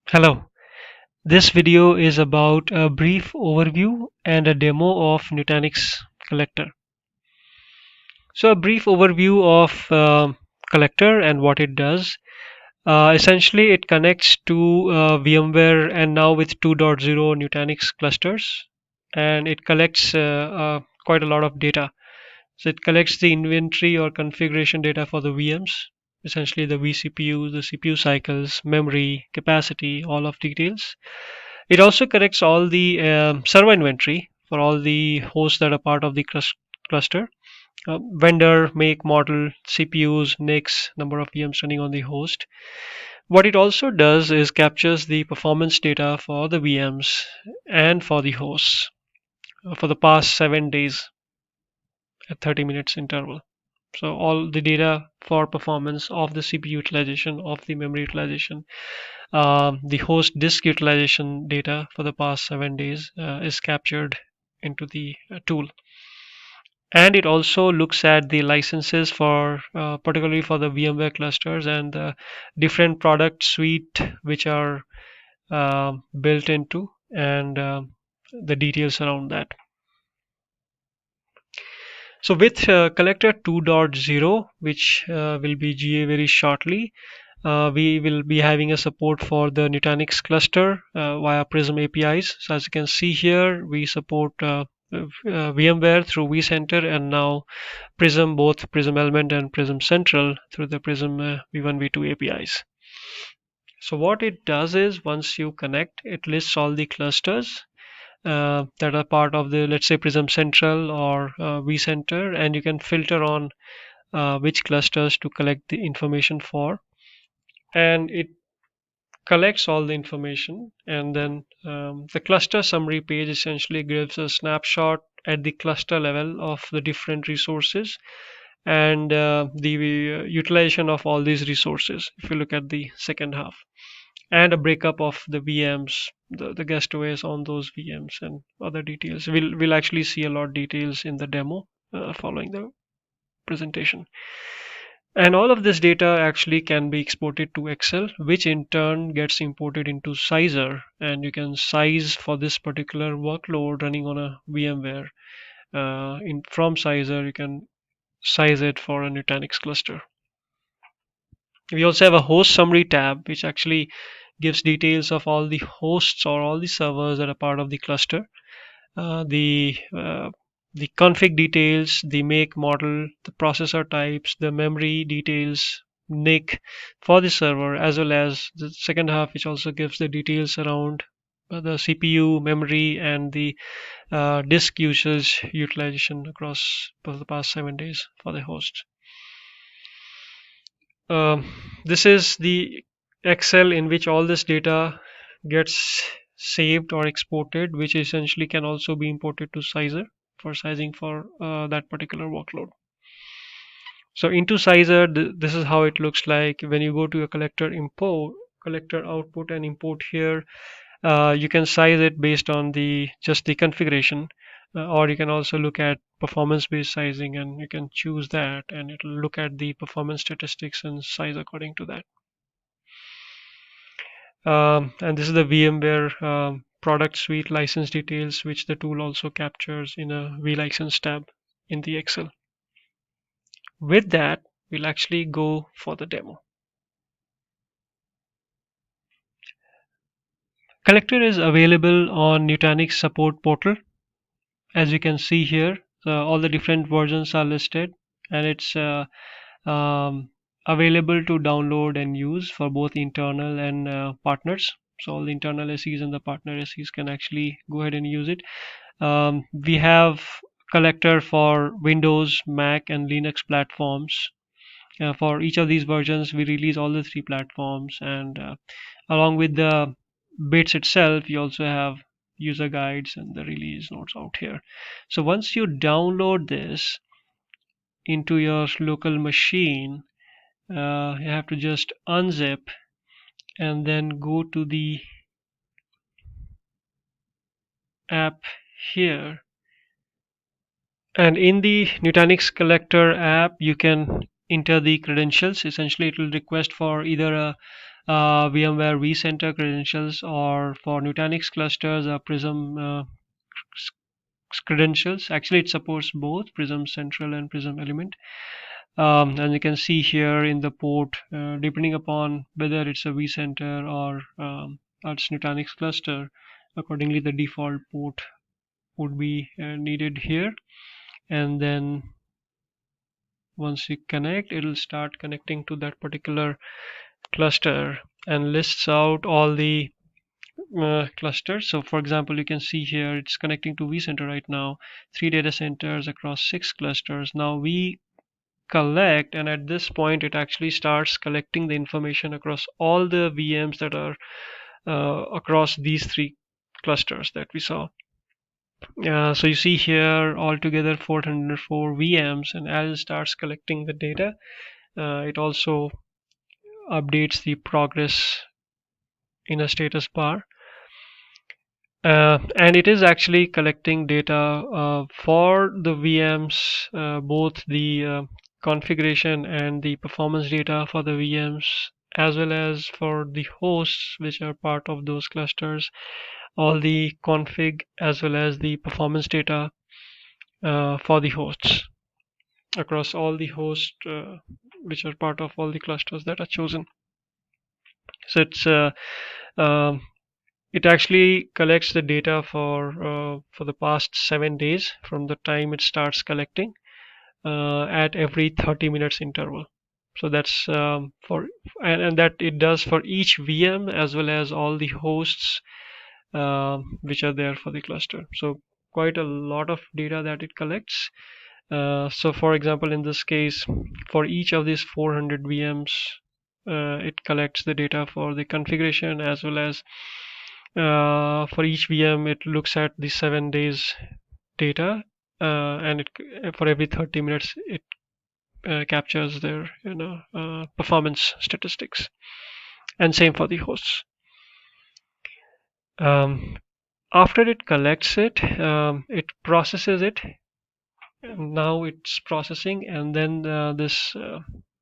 Hello, this video is about a brief overview and a demo of Nutanix Collector. So a brief overview of Collector and what it does. Essentially, it connects to VMware and now with 2.0 Nutanix clusters, and it collects quite a lot of data. So it collects the inventory or configuration data for the VMs, essentially the vCPUs, the CPU cycles, memory, capacity, all of details. It also collects all the server inventory for all the hosts that are part of the cluster, vendor, make, model, CPUs, NICs, number of VMs running on the host. What it also does is captures the performance data for the VMs and for the hosts for the past 7 days at 30 minutes interval. So all the data for performance of the CPU utilization, of the memory utilization, the host disk utilization data for the past 7 days is captured into the tool. And it also looks at the licenses for particularly for the VMware clusters and the different product suite which are built into and the details around that. So with Collector 2.0, which will be GA very shortly, we will be having a support for the Nutanix cluster via Prism APIs. So as you can see here, we support VMware through vCenter and now Prism, both Prism Element and Prism Central through the Prism V1, V2 APIs. So what it does is once you connect, it lists all the clusters that are part of the, let's say, Prism Central or vCenter, and you can filter on which clusters to collect the information for, and it collects all the information, and then the cluster summary page essentially gives a snapshot at the cluster level of the different resources and the utilization of all these resources if you look at the second half, and a breakup of the VMs, the guest OS on those VMs and other details. We'll actually see a lot of details in the demo following the presentation. And all of this data actually can be exported to Excel, which in turn gets imported into Sizer, and you can size for this particular workload running on a VMware. From Sizer, you can size it for a Nutanix cluster. We also have a host summary tab, which actually gives details of all the hosts or all the servers that are part of the cluster, the config details, the make, model, the processor types, the memory details, NIC for the server, as well as the second half, which also gives the details around the CPU, memory, and the disk usage utilization across the past 7 days for the host. This is the Excel in which all this data gets saved or exported, which essentially can also be imported to Sizer for sizing for that particular workload. So into Sizer, this is how it looks like when you go to a collector import, collector output and import here. You can size it based on the just the configuration, or you can also look at performance-based sizing, and you can choose that, and it'll look at the performance statistics and size according to that. And this is the VMware product suite license details, which the tool also captures in a vLicense tab in the Excel. With that, we'll actually go for the demo. Collector is available on Nutanix support portal. As you can see here, all the different versions are listed, and it's um, available to download and use for both internal and partners. So all the internal SEs and the partner SEs can actually go ahead and use it. We have Collector for Windows, Mac, and Linux platforms. For each of these versions, we release all the three platforms, and along with the bits itself, you also have user guides and the release notes out here. So once you download this into your local machine, you have to just unzip and then go to the app here. And in the Nutanix Collector app, you can enter the credentials. Essentially, it will request for either a VMware vCenter credentials, or for Nutanix clusters, Prism credentials. Actually, it supports both Prism Central and Prism Element. And you can see here in the port, depending upon whether it's a vCenter or it's Nutanix cluster, accordingly the default port would be needed here. And then once you connect, it'll start connecting to that particular cluster and lists out all the clusters. So for example, you can see here it's connecting to vCenter right now, 3 data centers across 6 clusters. Now we collect, and at this point it actually starts collecting the information across all the VMs that are across these 3 clusters that we saw. So you see here altogether 404 VMs, and as it starts collecting the data, it also updates the progress in a status bar. And it is actually collecting data for the VMs, both the configuration and the performance data for the VMs, as well as for the hosts which are part of those clusters, all the config as well as the performance data for the hosts across all the hosts which are part of all the clusters that are chosen. So um, it actually collects the data for the past 7 days from the time it starts collecting at every 30 minutes interval. So that's and that it does for each VM as well as all the hosts which are there for the cluster. So quite a lot of data that it collects. So for example, in this case, for each of these 400 VMs, it collects the data for the configuration as well as for each VM it looks at the 7 days data, and for every 30 minutes it captures their performance statistics, and same for the hosts. After it collects it, it processes it. Now it's processing, and then this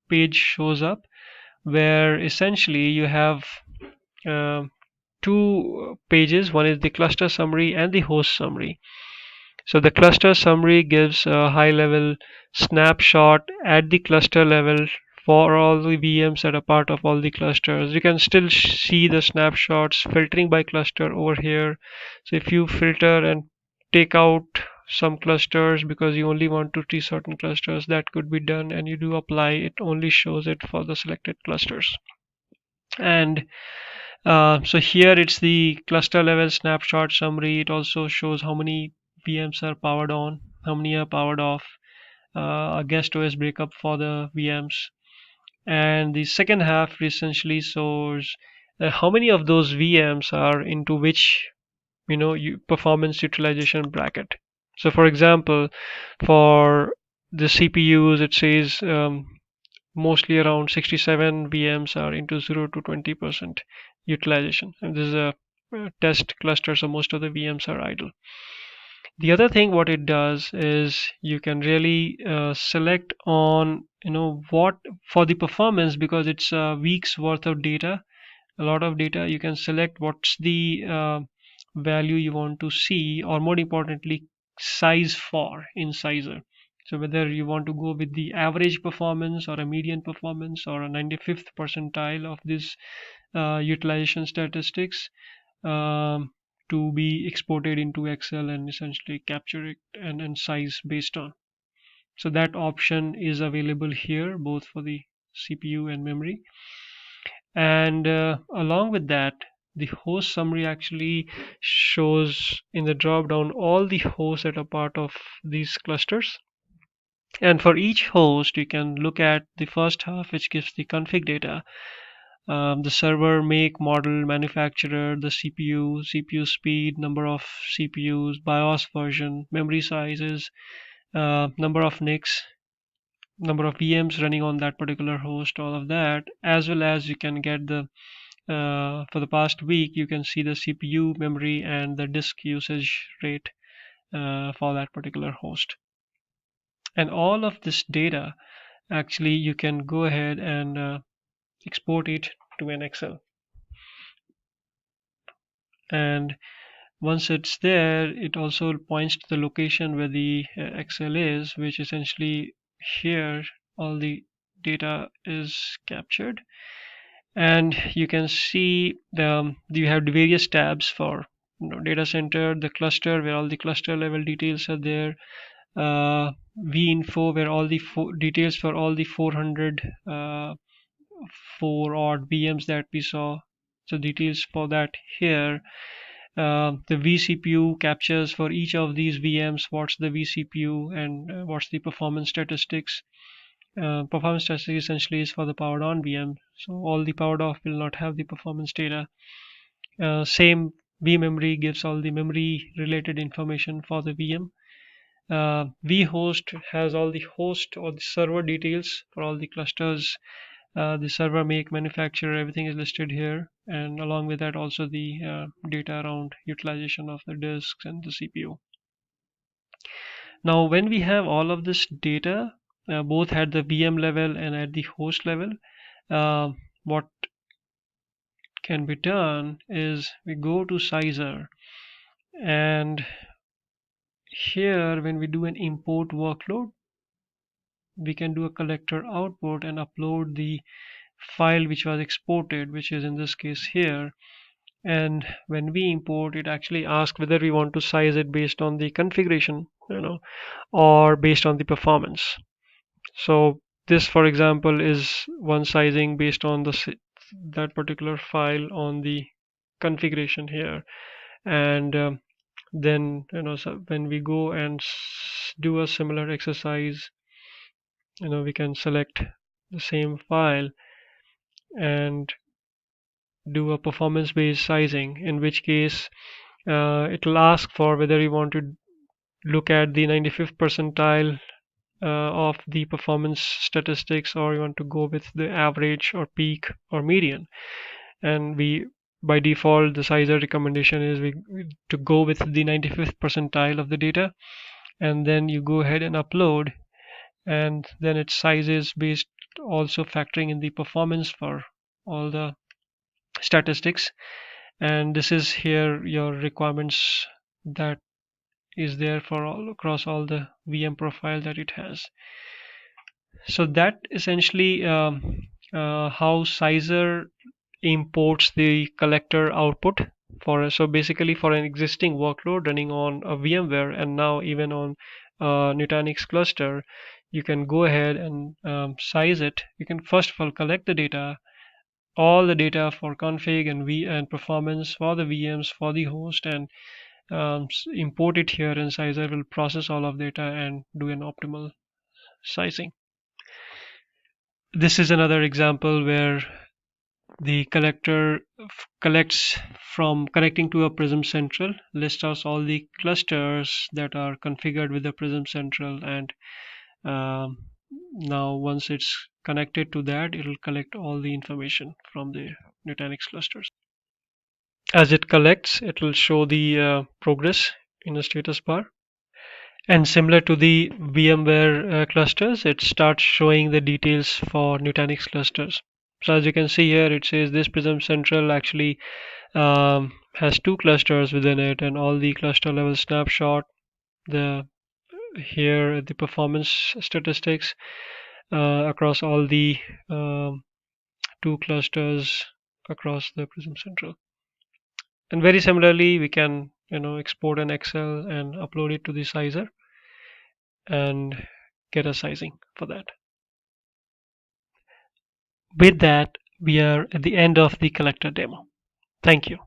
page shows up where essentially you have uh, two pages. One is the cluster summary and the host summary. So the cluster summary gives a high level snapshot at the cluster level for all the VMs that are part of all the clusters. You can still see the snapshots filtering by cluster over here. So if you filter and take out some clusters because you only want to see certain clusters, that could be done, and you do apply, it only shows it for the selected clusters. And so here it's the cluster level snapshot summary. It also shows how many VMs are powered on, how many are powered off, a guest OS breakup for the VMs. And the second half essentially shows how many of those VMs are into which performance utilization bracket. So for example, for the CPUs it says mostly around 67 VMs are into 0 to 20% utilization, and this is a test cluster, so most of the VMs are idle. The other thing what it does is you can really select on what for the performance, because it's a week's worth of data, a lot of data. You can select what's the value you want to see, or more importantly size for incisor. So whether you want to go with the average performance or a median performance or a 95th percentile of this utilization statistics, to be exported into Excel and essentially capture it and size based on. So that option is available here both for the CPU and memory. And along with that, the host summary actually shows in the drop down all the hosts that are part of these clusters. And for each host, you can look at the first half, which gives the config data, the server, make, model, manufacturer, the CPU speed, number of CPUs, BIOS version, memory sizes, number of NICs, number of VMs running on that particular host, all of that, as well as you can get the for the past week you can see the CPU, memory, and the disk usage rate for that particular host. And all of this data actually you can go ahead and export it to an Excel. and once it's there, it also points to the location where the XL is, which essentially here all the data is captured. And you can see you have the various tabs for data center, the cluster where all the cluster level details are there, vInfo where all the details for all the 400 4 odd VMs that we saw. So details for that here. The vCPU captures for each of these VMs what's the vCPU and what's the performance statistics. Performance statistics essentially is for the powered on VM, so all the powered off will not have the performance data. Same vMemory gives all the memory related information for the VM. vHost has all the host or the server details for all the clusters, the server make, manufacturer, everything is listed here, and along with that also the data around utilization of the disks and the CPU. Now when we have all of this data both at the VM level and at the host level, what can be done is we go to Sizer, and here when we do an import workload, we can do a collector output and upload the file which was exported, which is in this case here. And when we import, it actually asks whether we want to size it based on the configuration, or based on the performance. So this, for example, is one sizing based on that particular file on the configuration here. And then so when we go and do a similar exercise, we can select the same file and do a performance based sizing, in which case it will ask for whether you want to look at the 95th percentile of the performance statistics, or you want to go with the average or peak or median. And we, by default, the sizer recommendation is to go with the 95th percentile of the data, and then you go ahead and upload, and then it sizes based also factoring in the performance for all the statistics. And this is here your requirements that is there for all across all the VM profile that it has. So that essentially how Sizer imports the collector output for so basically for an existing workload running on a VMware, and now even on Nutanix cluster, you can go ahead and size it. You can first of all collect the data, all the data for config and performance for the VMs for the host, and import it here, and Sizer will process all of data and do an optimal sizing. This is another example where the collector collects from connecting to a Prism Central, lists out all the clusters that are configured with the Prism Central, and um, now once it's connected to that, it will collect all the information from the Nutanix clusters. As it collects, it will show the progress in a status bar. And similar to the VMware clusters, it starts showing the details for Nutanix clusters. So as you can see here, it says this Prism Central actually has 2 clusters within it, and all the cluster level snapshot, the here the performance statistics across all the 2 clusters across the Prism Central. And very similarly, we can export an Excel and upload it to the Sizer and get a sizing for that. With that, we are at the end of the collector demo. Thank you.